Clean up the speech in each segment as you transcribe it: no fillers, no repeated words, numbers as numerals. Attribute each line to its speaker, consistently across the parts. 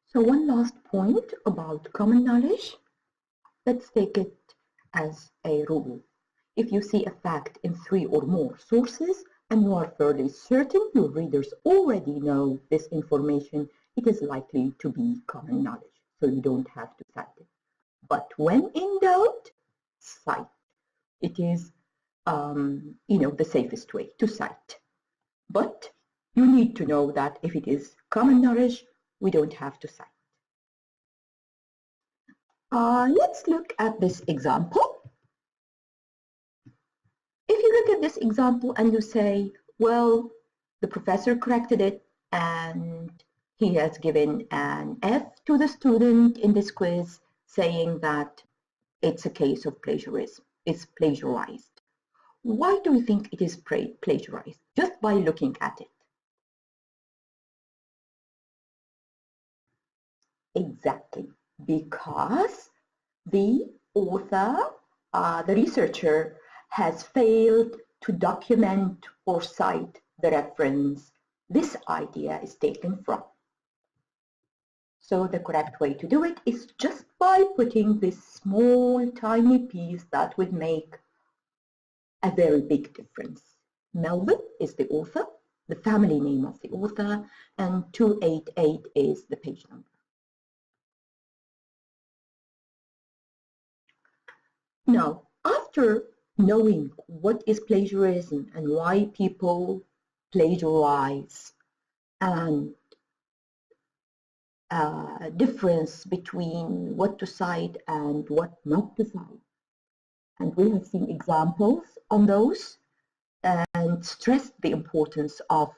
Speaker 1: So one last point about common knowledge. Let's take it as a rule. If you see a fact in 3 or more sources and you are fairly certain your readers already know this information, it is likely to be common knowledge, so you don't have to cite it. But when in doubt, cite. It is, the safest way to cite. But you need to know that if it is common knowledge, we don't have to cite. Let's look at this example. If you look at this example and you say, well, the professor corrected it and he has given an F to the student in this quiz, saying that it's a case of plagiarism, it's plagiarized. Why do you think it is plagiarized? Just by looking at it. Exactly, because the author, the researcher, has failed to document or cite the reference this idea is taken from. So the correct way to do it is just by putting this small tiny piece that would make a very big difference. Melvin is the author, the family name of the author, and 288 is the page number. Now, after knowing what is plagiarism and why people plagiarize and difference between what to cite and what not to cite, and we have seen examples on those and stressed the importance of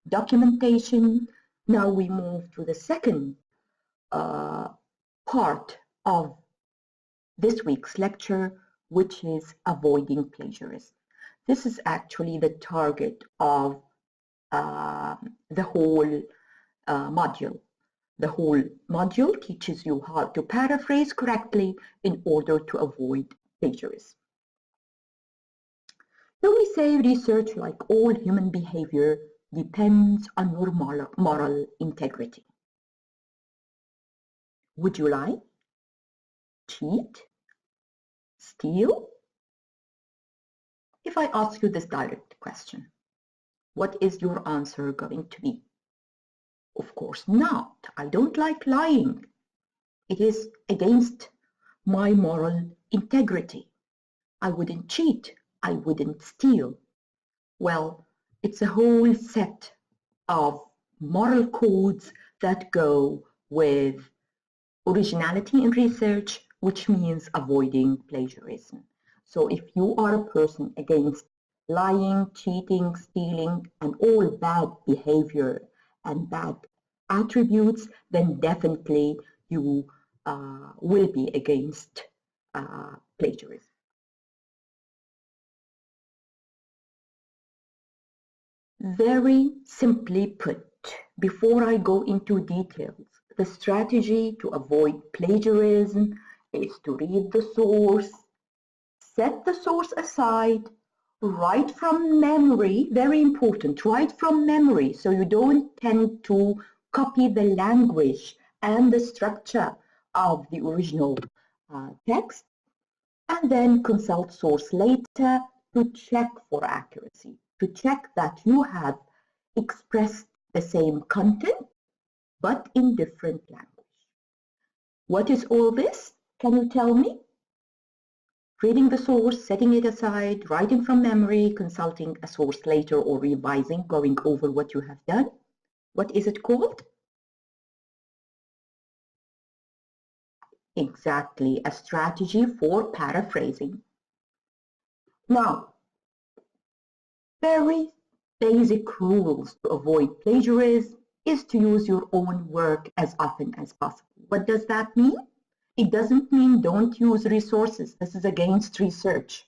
Speaker 1: documentation, now we move to the second part of this week's lecture, which is avoiding plagiarism. This is actually the target of the whole module. The whole module teaches you how to paraphrase correctly in order to avoid plagiarism. So we say research, like all human behavior, depends on your moral integrity. Would you lie? Cheat? Steal? If I ask you this direct question, what is your answer going to be? Of course not. I don't like lying. It is against my moral integrity. I wouldn't cheat. I wouldn't steal. Well, it's a whole set of moral codes that go with originality in research, which means avoiding plagiarism. So if you are a person against lying, cheating, stealing, and all bad behavior and bad attributes, then definitely you will be against plagiarism. Very simply put, before I go into details, the strategy to avoid plagiarism is to read the source, set the source aside, write from memory, very important, write from memory so you don't tend to copy the language and the structure of the original text, and then consult source later to check for accuracy, to check that you have expressed the same content but in different language. What is all this? Can you tell me? Reading the source, setting it aside, writing from memory, consulting a source later, or revising, going over what you have done. What is it called? Exactly, a strategy for paraphrasing. Now, very basic rules to avoid plagiarism is to use your own work as often as possible. What does that mean? It doesn't mean don't use resources. This is against research.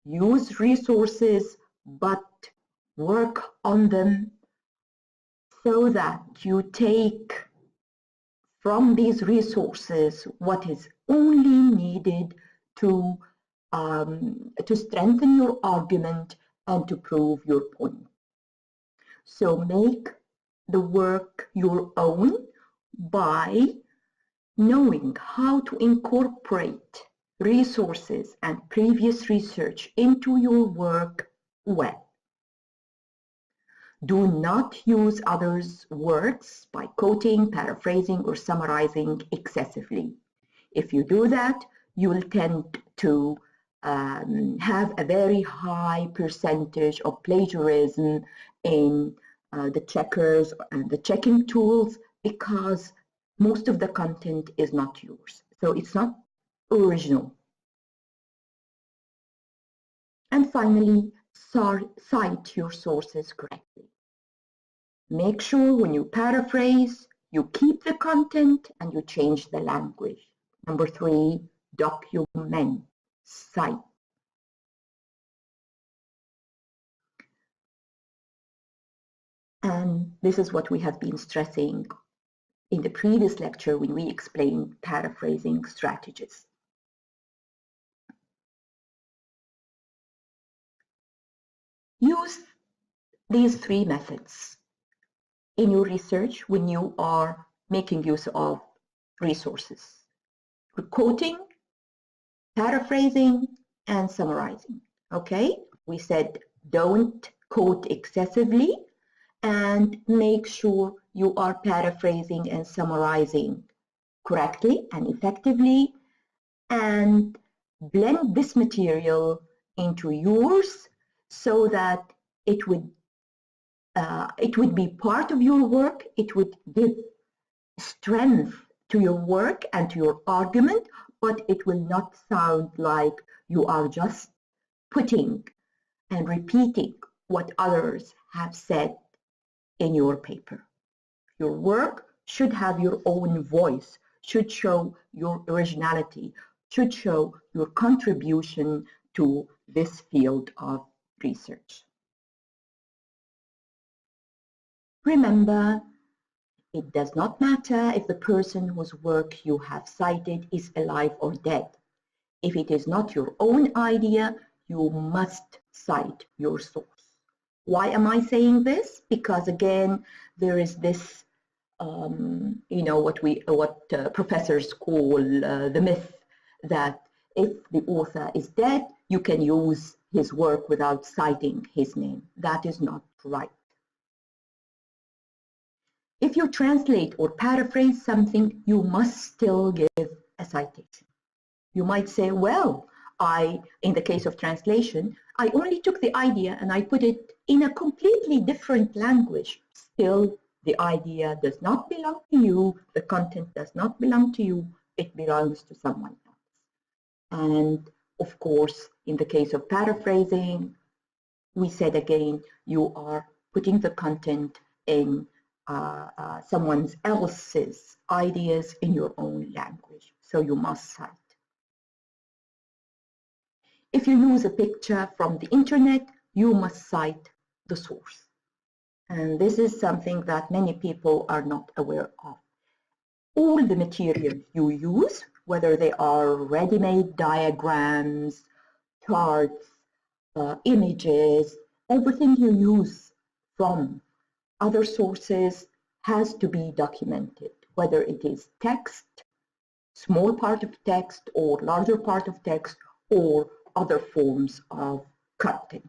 Speaker 1: Use resources, but work on them so that you take from these resources what is only needed to strengthen your argument and to prove your point. So make the work your own. by knowing how to incorporate resources and previous research into your work well. Do not use others' words by quoting, paraphrasing, or summarizing excessively. If you do that, you will tend to have a very high percentage of plagiarism in the checkers and the checking tools, because most of the content is not yours. So it's not original. And finally, cite your sources correctly. Make sure when you paraphrase, you keep the content and you change the language. Number 3, document, cite. And this is what we have been stressing in the previous lecture when we explained paraphrasing strategies. Use these 3 methods in your research when you are making use of resources: quoting, paraphrasing, and summarizing. Okay, we said don't quote excessively, and make sure you are paraphrasing and summarizing correctly and effectively, and blend this material into yours so that it would be part of your work. It would give strength to your work and to your argument, but it will not sound like you are just putting and repeating what others have said in your paper. Your work should have your own voice, should show your originality, should show your contribution to this field of research. Remember, it does not matter if the person whose work you have cited is alive or dead. If it is not your own idea, you must cite your source. Why am I saying this? Because again, there is this, what professors call the myth that if the author is dead, you can use his work without citing his name. That is not right. If you translate or paraphrase something, you must still give a citation. You might say, well, in the case of translation, I only took the idea and I put it in a completely different language. Still, the idea does not belong to you, the content does not belong to you, it belongs to someone else. And of course, in the case of paraphrasing, we said again, you are putting the content in someone else's ideas in your own language, so you must cite. If you use a picture from the internet, you must cite the source. And this is something that many people are not aware of. All the materials you use, whether they are ready-made diagrams, charts, images, everything you use from other sources has to be documented, whether it is text, small part of text, or larger part of text, or other forms of content.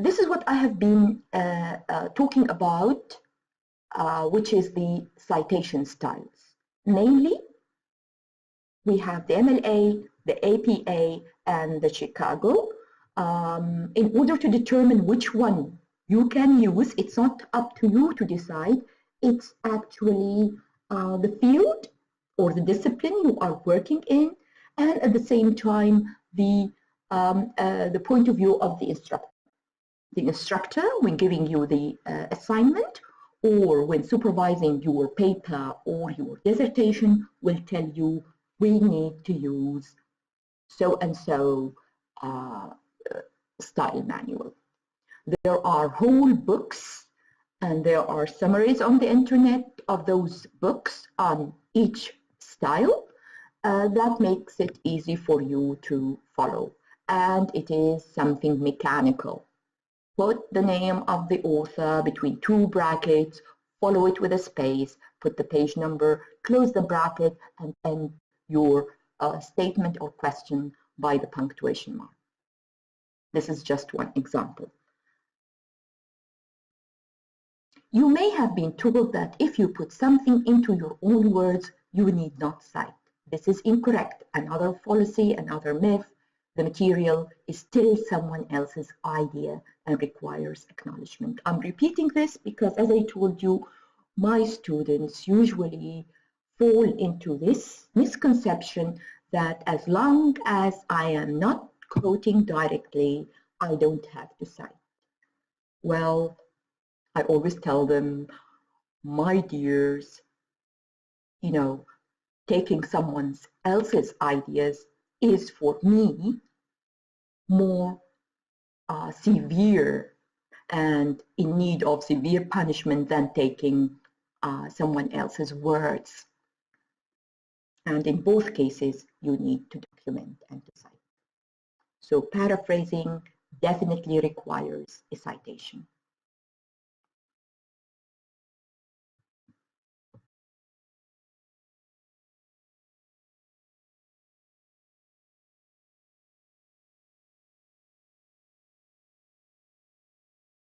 Speaker 1: This is what I have been talking about, which is the citation styles. Namely, we have the MLA, the APA, and the Chicago. In order to determine which one you can use, it's not up to you to decide. It's actually the field or the discipline you are working in, and at the same time, the point of view of the instructor. The instructor, when giving you the assignment, or when supervising your paper or your dissertation, will tell you, we need to use so-and-so style manual. There are whole books and there are summaries on the internet of those books on each style. That makes it easy for you to follow. And it is something mechanical. Put the name of the author between two brackets, follow it with a space, put the page number, close the bracket, and end your statement or question by the punctuation mark. This is just one example. You may have been told that if you put something into your own words, you need not cite. This is incorrect. Another fallacy, another myth. The material is still someone else's idea and requires acknowledgement. I'm repeating this because, as I told you, my students usually fall into this misconception that as long as I am not quoting directly, I don't have to cite. Well, I always tell them, my dears, taking someone else's ideas is for me more severe and in need of severe punishment than taking someone else's words. And in both cases, you need to document and cite. So paraphrasing definitely requires a citation.